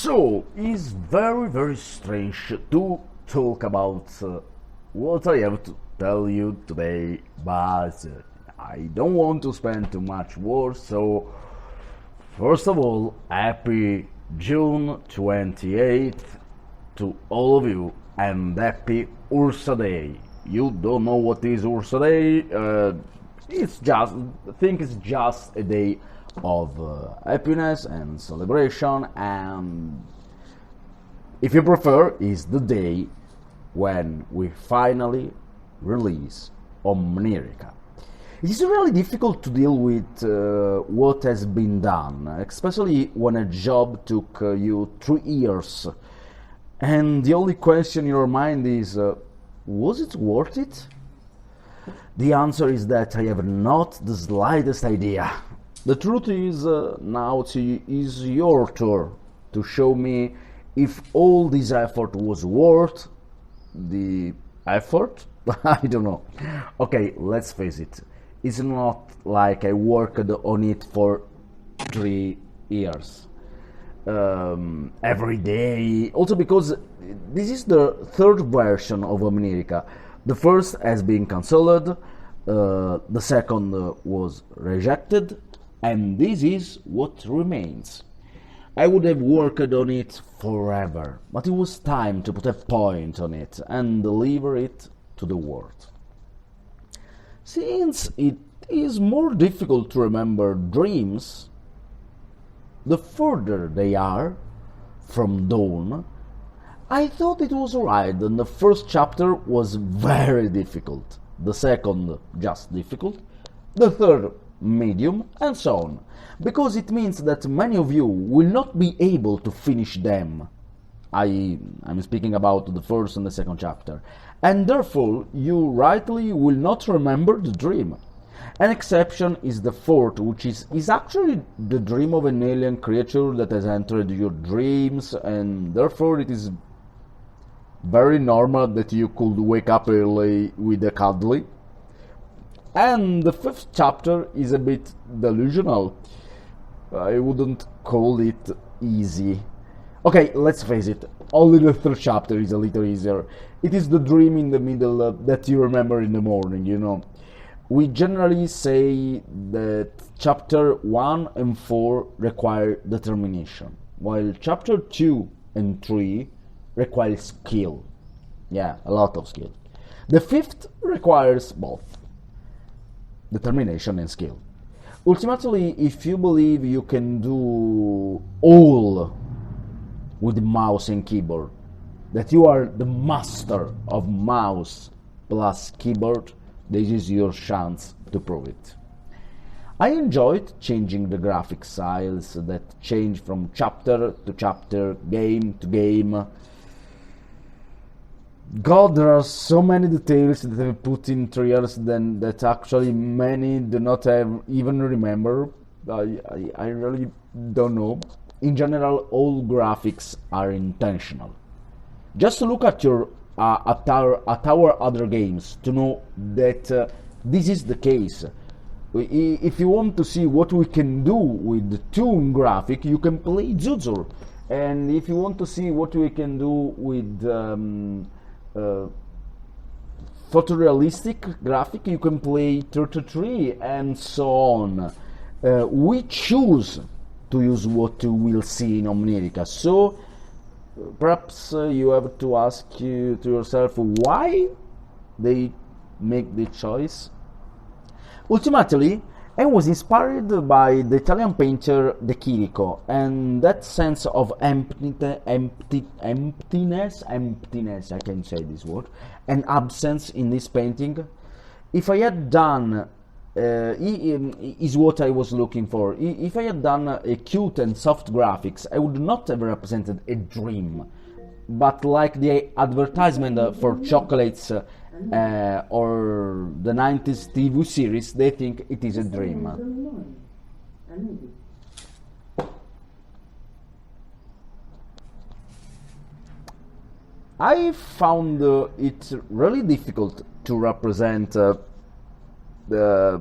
So, it's very strange to talk about what I have to tell you today, but I don't want to spend too much words, so first of all, happy June 28th to all of you and happy Ursa Day. You don't know what is Ursa Day? I think it's just a day of happiness and celebration, and if you prefer, is the day when we finally release Omnirica. It is really difficult to deal with what has been done, especially when a job took you 3 years, and the only question in your mind is, was it worth it? The answer is that I have not the slightest idea. The truth is, now it is your turn to show me if all this effort was worth the effort. I don't know. Okay, let's face it. It's not like I worked on it for 3 years. Every day. Also because this is the third version of Omnirica. The first has been cancelled, the second was rejected, and this is what remains. I would have worked on it forever, but it was time to put a point on it and deliver it to the world. Since it is more difficult to remember dreams, the further they are from dawn, I thought it was right, and the first chapter was very difficult, the second just difficult, the third medium, and so on, because it means that many of you will not be able to finish them. I'm speaking about the first and the second chapter, and therefore you rightly will not remember the dream. An exception is the fourth, which is actually the dream of an alien creature that has entered your dreams, and therefore it is very normal that you could wake up early with a cuddly. And the fifth chapter is a bit delusional. I wouldn't call it easy. Okay, let's face it, only the third chapter is a little easier. It is the dream in the middle that you remember in the morning, you know. We generally say that chapter 1 and 4 require determination, while chapter 2 and 3 require skill. Yeah, a lot of skill. The fifth requires both determination and skill. Ultimately, if you believe you can do all with mouse and keyboard, that you are the master of mouse plus keyboard, this is your chance to prove it. I enjoyed changing the graphic styles that change from chapter to chapter, game to game. God, there are so many details that I've put in 3 years that actually many do not have even remember. I really don't know. In general, all graphics are intentional. Just look at your at our other games to know that this is the case. If you want to see what we can do with the Toon graphic, you can play Zuzur, and if you want to see what we can do with photorealistic graphic, you can play 33, and so on. We choose to use what you will see in Omnirica, so perhaps you have to ask to yourself why they make the choice. Ultimately, I was inspired by the Italian painter De Chirico, and that sense of emptiness, I can say this word, and absence in this painting. If I had done, is what I was looking for. If I had done a cute and soft graphics, I would not have represented a dream, but like the advertisement for chocolates or the 90s TV series, they think it is a dream. I found it really difficult to represent the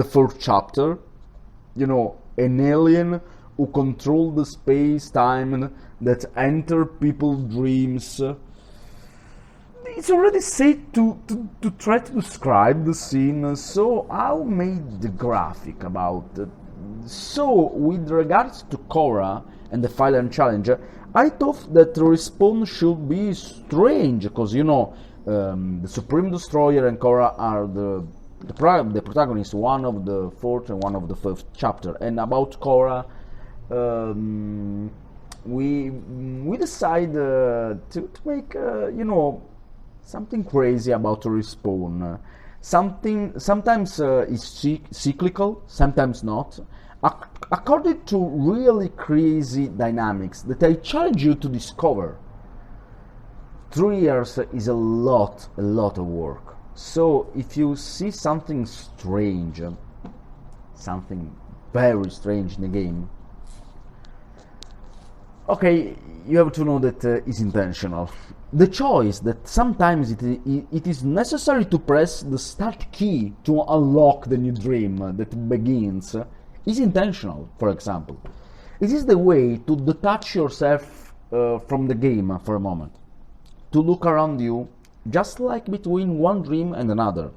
fourth chapter, you know, an alien who control the space-time that enter people's dreams. It's already said to try to describe the scene, so I made the graphic about it. So, with regards to Korra and the Final Challenge, I thought that the response should be strange, because the Supreme Destroyer and Korra are the protagonists, one of the fourth and one of the fifth chapter. And about Korra, we decide to make something crazy about the respawn. Sometimes is cyclical, sometimes not. According to really crazy dynamics that I challenge you to discover. 3 years is a lot of work. So if you see something strange, something very strange in the game, okay, you have to know that it's intentional. The choice that sometimes it is necessary to press the start key to unlock the new dream that begins is intentional, for example. It is the way to detach yourself from the game for a moment, to look around you, just like between one dream and another.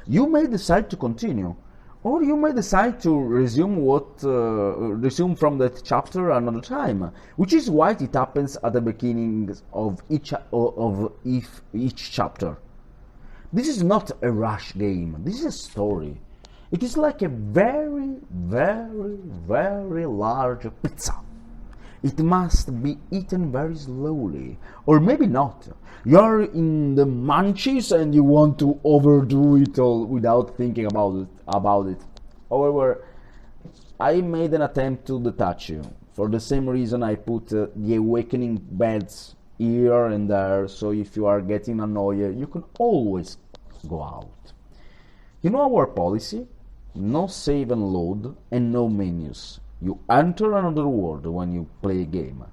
You may decide to continue, or you may decide to resume from that chapter another time, which is why it happens at the beginning of each chapter. This is not a rush game. This is a story. It is like a very, very, very large pizza. It must be eaten very slowly, or maybe not. You're in the munchies and you want to overdo it all without thinking about it. However, I made an attempt to detach you. For the same reason I put the awakening beds here and there, so if you are getting annoyed, you can always go out. You know our policy? No save and load and no menus. You enter another world when you play a game.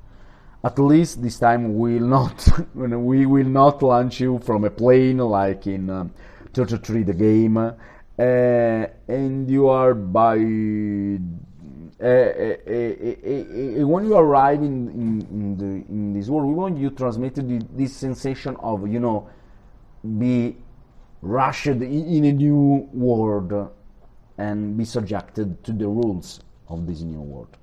At least this time we will not launch you from a plane like in 33 the game, and you are when you arrive in this world, we want you transmitted this sensation of be rushed in a new world and be subjected to the rules of this new world.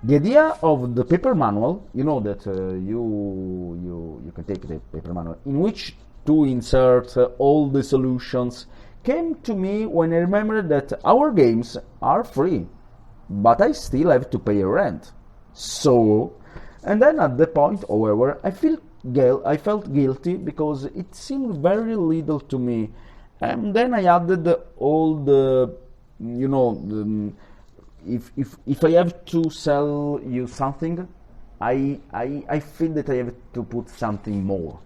The idea of the paper manual, that you can take the paper manual in which to insert all the solutions, came to me when I remembered that our games are free, but I still have to pay a rent. So, and then at the point, however, I felt guilty because it seemed very little to me, and then I added all the if I have to sell you something, I feel that I have to put something more.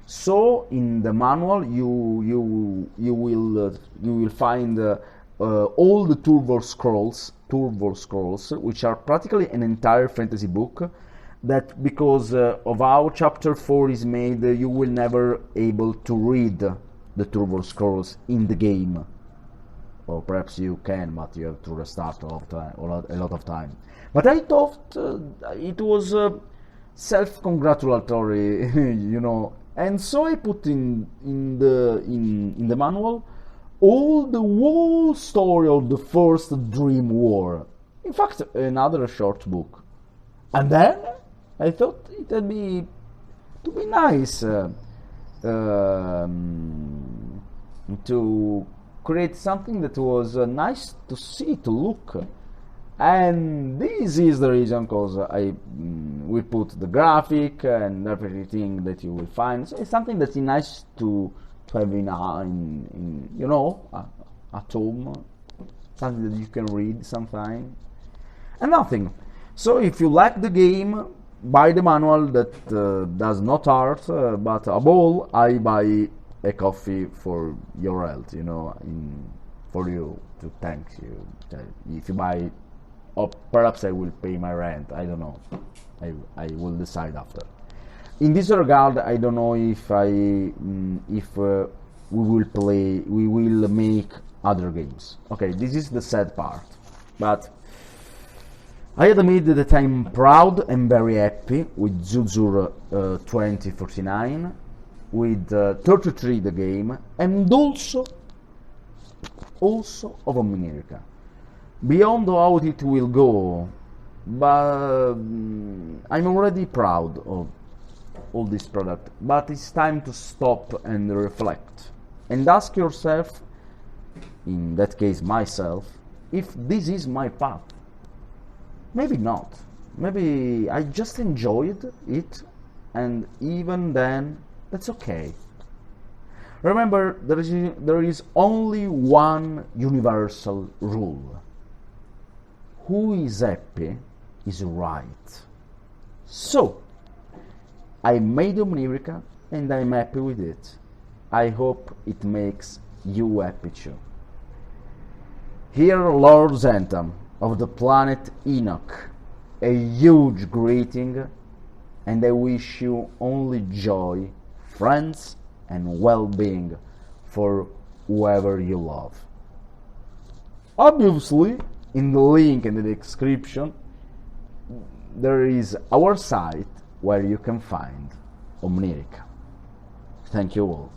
So in the manual you will find all the turbo scrolls, which are practically an entire fantasy book. That because of how chapter 4 is made, you will never able to read the turbo scrolls in the game. Or perhaps you can, but you have to restart a lot of time. But I thought it was self-congratulatory, and so I put in the manual all the whole story of the first Dream War. In fact, another short book. And then I thought it would be nice to create something that was nice to see, to look, and this is the reason because we put the graphic and everything that you will find. So it's something that's nice to have in at home, something that you can read sometime, and nothing. So if you like the game, buy the manual that does not hurt, but above all, I buy a coffee for your health, for you, to thank you. If you buy, or perhaps I will pay my rent, I don't know. I will decide after. In this regard, I don't know if we will make other games. Okay, this is the sad part, but I admit that I'm proud and very happy with Zuzur 2049, with 33 the game, and also of Omnirica. Beyond how it will go, but I'm already proud of all this product, but it's time to stop and reflect and ask yourself, in that case myself, if this is my path. Maybe not. Maybe I just enjoyed it, and even then, that's okay. Remember, there is only one universal rule. Who is happy is right. So, I made Omnirica and I'm happy with it. I hope it makes you happy too. Here, Lord's Anthem of the planet Enoch, a huge greeting, and I wish you only joy, friends, and well-being for whoever you love. Obviously, in the link in the description, there is our site where you can find Omnirica. Thank you all.